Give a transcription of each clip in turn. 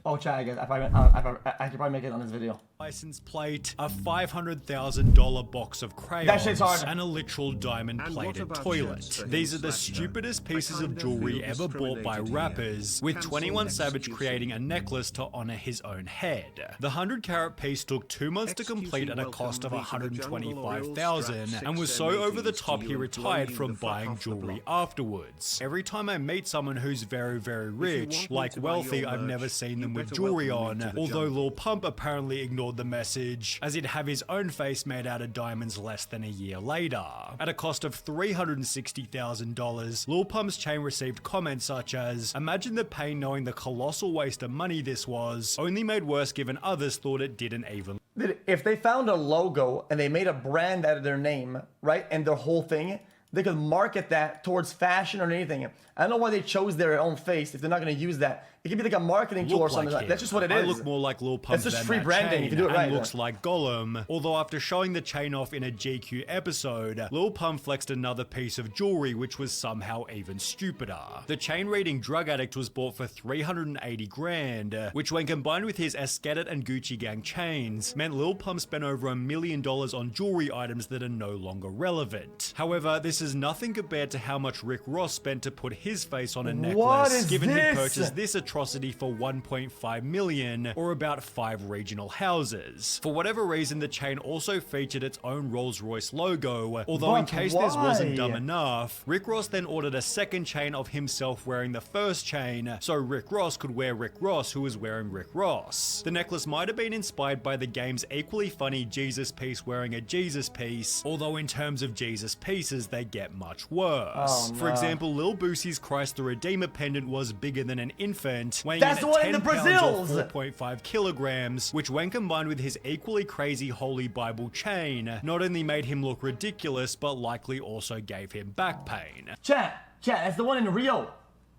Oh, chat, I guess I could probably make it on this video. License plate, a $500,000 box of That shit's hard. crayons, and a literal diamond-plated toilet. These are the stupidest pieces of jewelry ever bought by rappers, with 21 Savage creating a necklace to honor his own head. The 100-carat piece took 2 months to complete at a cost of $125,000, and was so over the top he retired from buying jewelry afterwards. Every time I meet someone who's very, very rich, like wealthy, I've never seen them with jewelry on, although Lil Pump apparently ignored the message, as he'd have his own face made out of diamonds less than a year later. At a cost of $360,000, Lil Pump's chain received comments such as, "Imagine the pain knowing the colossal waste of money this was, only made worse given others thought it didn't even." If they found a logo and they made a brand out of their name, right, and their whole thing, they could market that towards fashion or anything. I don't know why they chose their own face if they're not going to use that. It could be like a marketing tool or something. Like that's just what it is. I look more like Lil Pump It's just than free that branding. chain, You can do it right. and looks like Gollum. Although after showing the chain off in a GQ episode, Lil Pump flexed another piece of jewelry which was somehow even stupider. The chain reading Drug Addict was bought for 380 grand, which when combined with his Eskedet and Gucci Gang chains, meant Lil Pump spent over $1 million on jewelry items that are no longer relevant. However, this is nothing compared to how much Rick Ross spent to put his face on a necklace, given he purchased this atrocity for $1.5 million, or about 5 regional houses. For whatever reason, the chain also featured its own Rolls-Royce logo, although in case this wasn't dumb enough, Rick Ross then ordered a second chain of himself wearing the first chain, so Rick Ross could wear Rick Ross, who was wearing Rick Ross. The necklace might have been inspired by the game's equally funny Jesus piece wearing a Jesus piece, although in terms of Jesus pieces, they get much worse. Oh, no. For example, Lil Boosie's Christ the Redeemer pendant was bigger than an infant, weighing That's in the one at in 10 the pounds Brazils. or 4.5 kilograms, which when combined with his equally crazy Holy Bible chain, not only made him look ridiculous, but likely also gave him back pain. Chat, that's the one in Rio.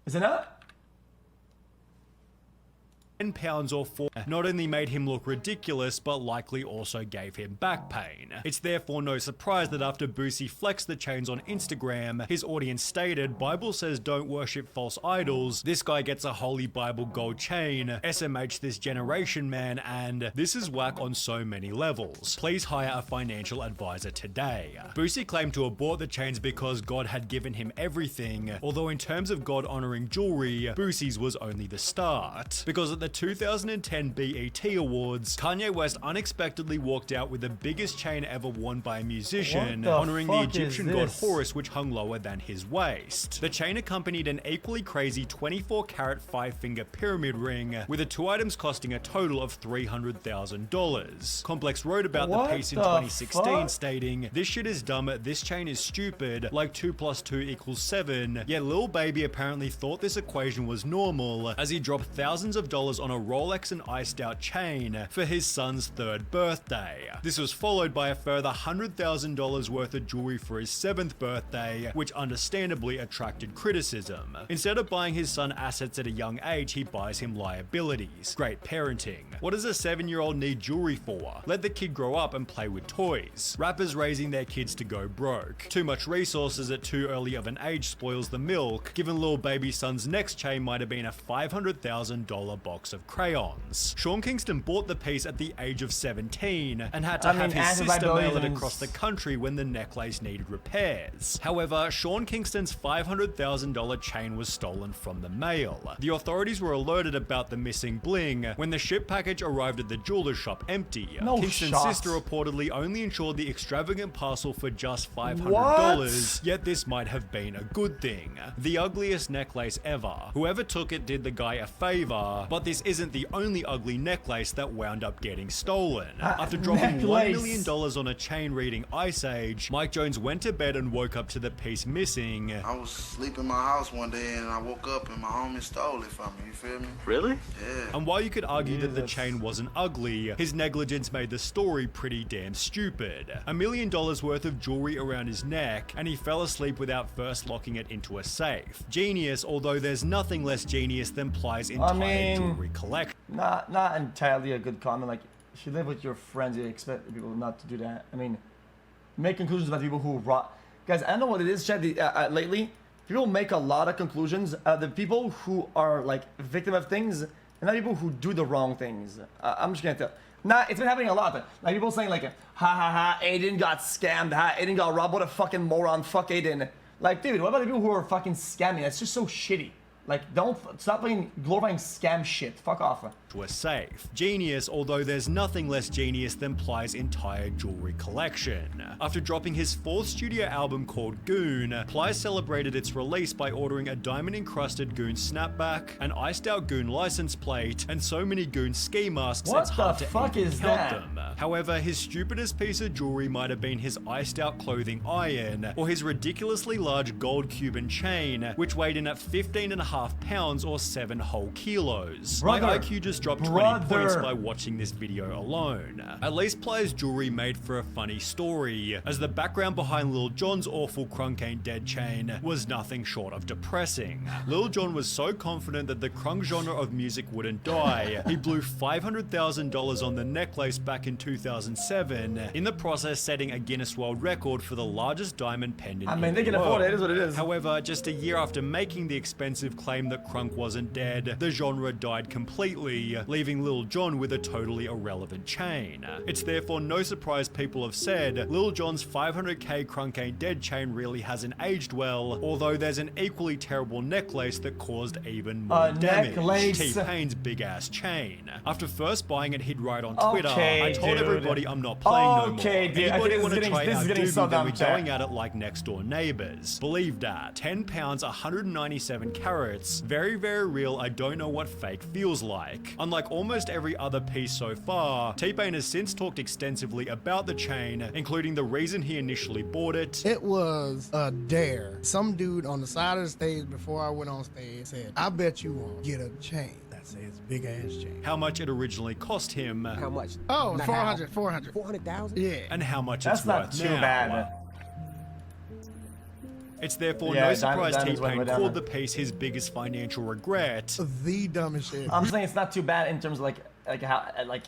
Is it not? 10 pounds or 4 not only made him look ridiculous, but likely also gave him back pain. It's therefore no surprise that after Boosie flexed the chains on Instagram, his audience stated, "Bible says don't worship false idols, this guy gets a Holy Bible gold chain, SMH this generation man, and this is whack on so many levels. Please hire a financial advisor today." Boosie claimed to have bought the chains because God had given him everything, although in terms of God honoring jewelry, Boosie's was only the start. Because at the 2010 BET Awards, Kanye West unexpectedly walked out with the biggest chain ever worn by a musician, honoring the Egyptian god Horus, which hung lower than his waist. The chain accompanied an equally crazy 24-carat 5-finger pyramid ring, with the 2 items costing a total of $300,000. Complex wrote about the piece in 2016, stating, "This shit is dumb, this chain is stupid, like 2 + 2 = 7, yet Lil Baby apparently thought this equation was normal, as he dropped thousands of dollars on a Rolex and iced out chain for his son's 3rd birthday. This was followed by a further $100,000 worth of jewelry for his 7th birthday, which understandably attracted criticism. Instead of buying his son assets at a young age, he buys him liabilities. Great parenting. What does a 7-year-old need jewelry for? Let the kid grow up and play with toys. Rappers raising their kids to go broke. Too much resources at too early of an age spoils the milk, given Lil Baby's son's next chain might have been a $500,000 box of crayons. Sean Kingston bought the piece at the age of 17 and had to have his sister mail it across the country when the necklace needed repairs. However, Sean Kingston's $500,000 chain was stolen from the mail. The authorities were alerted about the missing bling when the ship package arrived at the jeweler's shop empty. Kingston's sister reportedly only insured the extravagant parcel for just $500, yet this might have been a good thing. The ugliest necklace ever. Whoever took it did the guy a favor, but this isn't the only ugly necklace that wound up getting stolen. After dropping $1 million on a chain reading Ice Age, Mike Jones went to bed and woke up to the piece missing. I was sleeping in my house one day and I woke up and my homie stole it from me, you feel me? Really? Yeah. And while you could argue that the chain wasn't ugly, his negligence made the story pretty damn stupid. $1 million worth of jewelry around his neck, and he fell asleep without first locking it into a safe. Genius, although there's nothing less genius than Ply's entire jewelry collection. Not entirely a good comment. Like, if you live with your friends, you expect people not to do that. I mean, make conclusions about people who rot. Guys, I don't know what it is, Chad. Lately, people make a lot of conclusions. The people who are like victim of things, and not people who do the wrong things. I'm just gonna tell. Nah, it's been happening a lot. Like people saying like, ha ha ha, Aiden got scammed, ha, Aiden got robbed, what a fucking moron, fuck Aiden. Like, dude, what about the people who are fucking scamming? That's just so shitty. Like, stop glorifying scam shit. Fuck off. Was safe. Genius, although there's nothing less genius than Ply's entire jewelry collection. After dropping his 4th studio album called Goon, Ply celebrated its release by ordering a diamond-encrusted Goon snapback, an iced-out Goon license plate, and so many Goon ski masks it's hard to even count them. However, his stupidest piece of jewelry might have been his iced-out clothing iron, or his ridiculously large gold Cuban chain, which weighed in at 15.5 pounds or 7 whole kilos. My IQ just dropped 20 points by watching this video alone. At least Ply's jewelry made for a funny story, as the background behind Lil Jon's awful Crunk Ain't Dead chain was nothing short of depressing. Lil Jon was so confident that the crunk genre of music wouldn't die, he blew $500,000 on the necklace back in 2007, in the process setting a Guinness World Record for the largest diamond pendant in the world. They can afford it, it is what it is. However, just a year after making the expensive claim that crunk wasn't dead, the genre died completely, leaving Lil Jon with a totally irrelevant chain. It's therefore no surprise people have said Lil Jon's 500k Crunk Ain't Dead chain really hasn't aged well, although there's an equally terrible necklace that caused even more damage. T-Pain's big ass chain. After first buying it, he'd write on Twitter, I told everybody I'm not playing no more. Anybody want to try out Doobie, then we're going at it like next door neighbors. Believe that. 10 pounds, 197 carats. Very, very real. I don't know what fake feels like. Unlike almost every other piece so far, T-Pain has since talked extensively about the chain, including the reason he initially bought it. It was a dare. Some dude on the side of the stage before I went on stage said, I bet you won't get a chain. That says big ass chain. How much it originally cost him. How much? Oh, 400. 400,000? Yeah. And how much That's it's not worth too now. bad. It's therefore no surprise T-Pain called the piece his biggest financial regret. The dumbest shit. I'm saying it's not too bad in terms of how it's Like,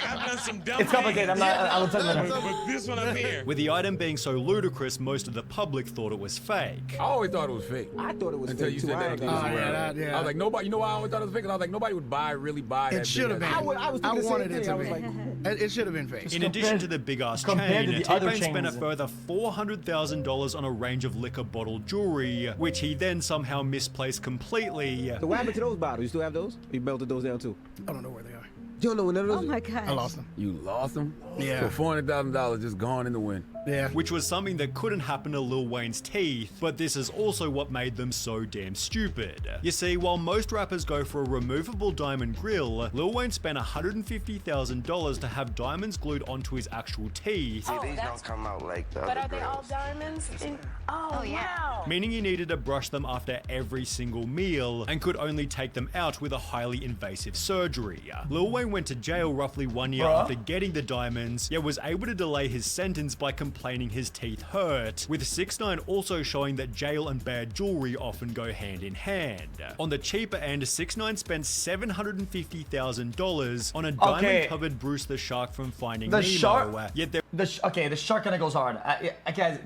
I've done some dumb it's complicated. things. I'll tell you later. But this one up here. With the item being so ludicrous, most of the public thought it was fake. I always thought it was fake. I thought it was Until fake you too. said I that ain't again. gonna lie. Yeah. I was like, nobody, you know why I always thought it was fake? 'Cause I was like, nobody would really buy that. It should have been. I was thinking the same wanted it thing. to I was be. like, It should have been fake. In addition to the big ass compared to chain, the other T-Pain spent a chains. further $400,000 on a range of liquor bottle jewelry, which he then somehow misplaced completely. So what happened to those bottles? You still have those? You melted those down too? I don't know where they are. You don't know when none of those? Oh my god. I lost them. You lost them? Yeah. So $400,000 just gone in the wind. Yeah. Which was something that couldn't happen to Lil Wayne's teeth, but this is also what made them so damn stupid. You see, while most rappers go for a removable diamond grill, Lil Wayne spent $150,000 to have diamonds glued onto his actual teeth. See, these don't come out like the But other are they all girls. diamonds? Oh, wow. Meaning he needed to brush them after every single meal and could only take them out with a highly invasive surgery. Lil Wayne went to jail roughly 1 year after getting the diamonds, yet was able to delay his sentence by complaining his teeth hurt, with 6ix9ine also showing that jail and bad jewelry often go hand in hand. On the cheaper end, 6ix9ine spent $750,000 on a diamond-covered Bruce the Shark from Finding Nemo. Yet there The shark kind of goes hard. Guys,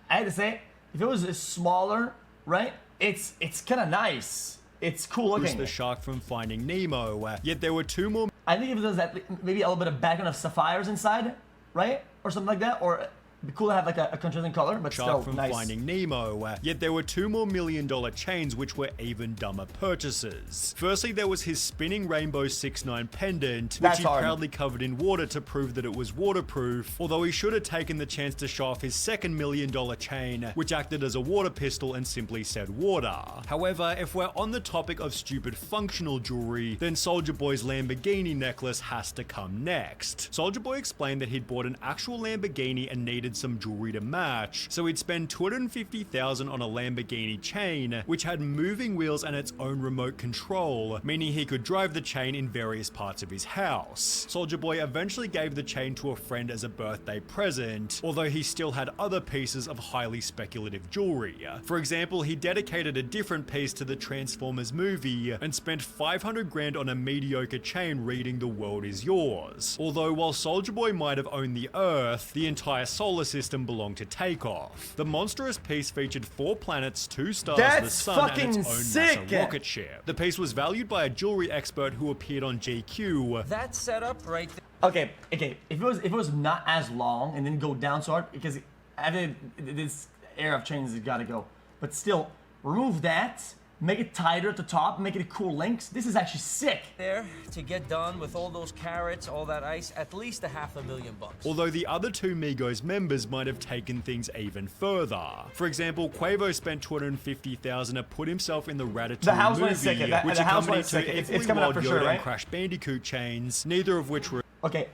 I had to say, if it was smaller, right? It's kind of nice. It's cool Bruce looking. the Shark from Finding Nemo. Yet there were 2 more I think if it was maybe a little bit of background of sapphires inside, right, or something like that, or it'd be cool to have like a contrasting color, but Shark still from nice. Finding Nemo, yet there were 2 more $1 million chains which were even dumber purchases. Firstly, there was his spinning rainbow 6ix9ine pendant, which That's he hard. proudly covered in water to prove that it was waterproof, although he should have taken the chance to show off his second $1 million chain, which acted as a water pistol and simply said water. However, if we're on the topic of stupid functional jewelry, then Soulja Boy's Lamborghini necklace has to come next. Soulja Boy explained that he'd bought an actual Lamborghini and needed some jewelry to match, so he'd spend $250,000 on a Lamborghini chain, which had moving wheels and its own remote control, meaning he could drive the chain in various parts of his house. Soulja Boy eventually gave the chain to a friend as a birthday present, although he still had other pieces of highly speculative jewelry. For example, he dedicated a different piece to the Transformers movie and spent $500,000 on a mediocre chain reading "The world is yours." Although while Soulja Boy might have owned the Earth, the entire solar solar system belonged to Takeoff. The monstrous piece featured 4 planets, 2 stars, That's the sun, and fucking its own sick. NASA rocket ship. The piece was valued by a jewelry expert who appeared on GQ. That setup right there. Okay. If it was not as long and then go down so hard, because after this era of chains has got to go. But still, remove that. Make it tighter at the top, make it cool links. This is actually sick. There to get done with all those carrots, all that ice, at least $500,000. Although the other 2 Migos members might have taken things even further. For example, Quavo spent $250,000 to put himself in the Ratatouille The house one movie, is sick. which The house one accompanied is sick. to It's Equally coming up Wild for sure, Yoda right? and Crash Bandicoot chains, neither of which were Okay,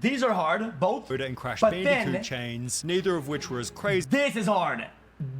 these are hard, both. Yoda and Crash but Bandicoot then, chains, neither of which were as crazy this is hard.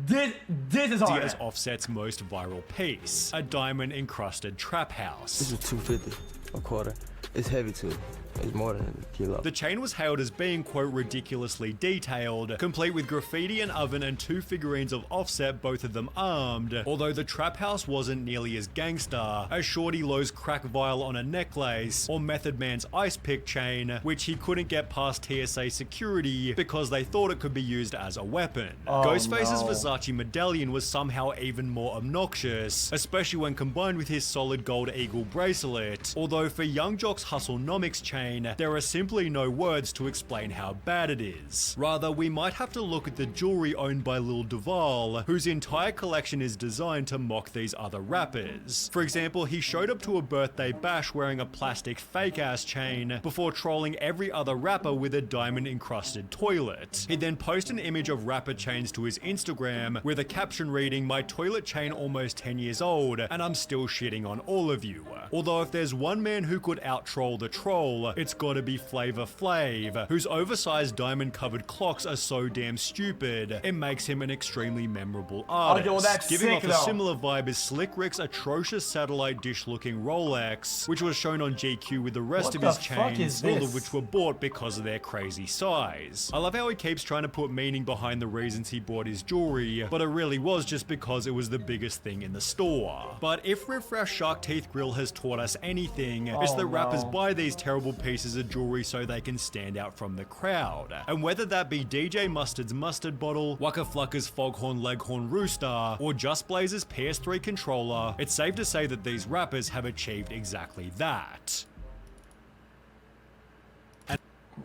This is hard. as Offset's most viral piece, a diamond-encrusted trap house. This is $250 a quarter. It's heavy too. It's more than a kilo. The chain was hailed as being, quote, ridiculously detailed, complete with graffiti, an oven, and 2 figurines of Offset, both of them armed, although the trap house wasn't nearly as gangster as Shorty Lowe's crack vial on a necklace, or Method Man's ice pick chain, which he couldn't get past TSA security because they thought it could be used as a weapon. Ghostface's Versace medallion was somehow even more obnoxious, especially when combined with his solid gold eagle bracelet, although for Young Jock's Hustlenomics chain, there are simply no words to explain how bad it is. Rather, we might have to look at the jewelry owned by Lil Duval, whose entire collection is designed to mock these other rappers. For example, he showed up to a birthday bash wearing a plastic fake-ass chain before trolling every other rapper with a diamond-encrusted toilet. He'd then post an image of rapper chains to his Instagram with a caption reading, "My toilet chain almost 10 years old, and I'm still shitting on all of you." Although if there's one man who could out-troll the troll, it's gotta be Flavor Flav, whose oversized diamond-covered clocks are so damn stupid, it makes him an extremely memorable artist. well, that's Giving sick, off a though. similar vibe is Slick Rick's atrocious satellite dish-looking Rolex, which was shown on GQ with the rest What of the his fuck is chains, all this? of which were bought because of their crazy size. I love how he keeps trying to put meaning behind the reasons he bought his jewelry, but it really was just because it was the biggest thing in the store. But if Riff Raff Shark Teeth Grill has taught us anything, it's that rappers buy these terrible pieces of jewelry so they can stand out from the crowd. And whether that be DJ Mustard's mustard bottle, Waka Flocka's Foghorn Leghorn Rooster, or Just Blaze's PS3 controller, it's safe to say that these rappers have achieved exactly that.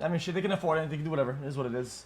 I mean, shit, they can afford it. They can do whatever. It is what it is.